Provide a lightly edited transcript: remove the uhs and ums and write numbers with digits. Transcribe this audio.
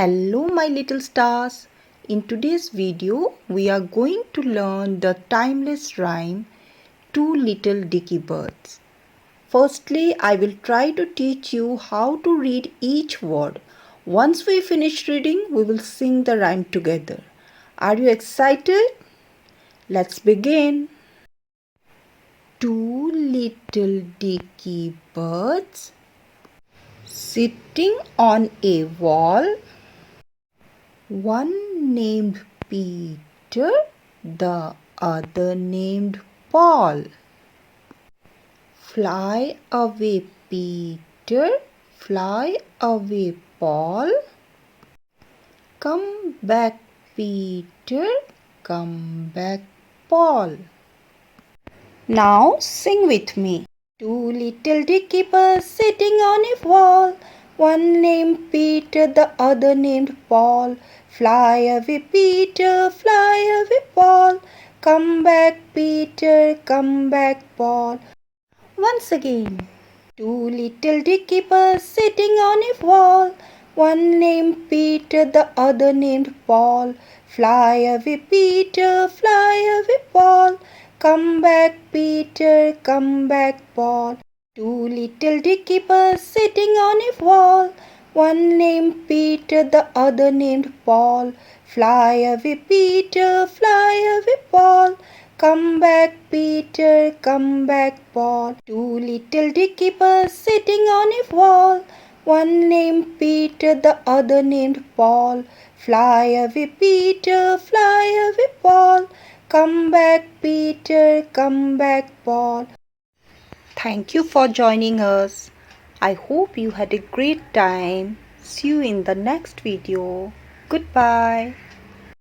Hello my little stars. In today's video we are going to learn the timeless rhyme Two Little Dicky Birds. Firstly, I will try to teach you how to read each word. Once we finish reading, we will sing the rhyme together. Are you excited? Let's begin. Two little dicky birds sitting on a wall. One named Peter, the other named Paul. Fly away, Peter, fly away, Paul. Come back, Peter, come back, Paul. Now sing with me. Two little dicky birds sitting on a wall. One named Peter, the other named Paul. Fly away, Peter, fly away, Paul. Come back, Peter, come back, Paul. Once again. Two little dicky birds sitting on a wall. One named Peter, the other named Paul. Fly away, Peter, fly away, Paul. Come back, Peter, come back, Paul. Two little dicky birds sitting on a wall. One named Peter, the other named Paul. Fly away, Peter, fly away, Paul. Come back, Peter, come back, Paul. Two little dicky birds sitting on a wall. One named Peter, the other named Paul. Fly away, Peter, fly away, Paul. Come back, Peter, come back, Paul. Thank you for joining us. I hope you had a great time. See you in the next video. Goodbye.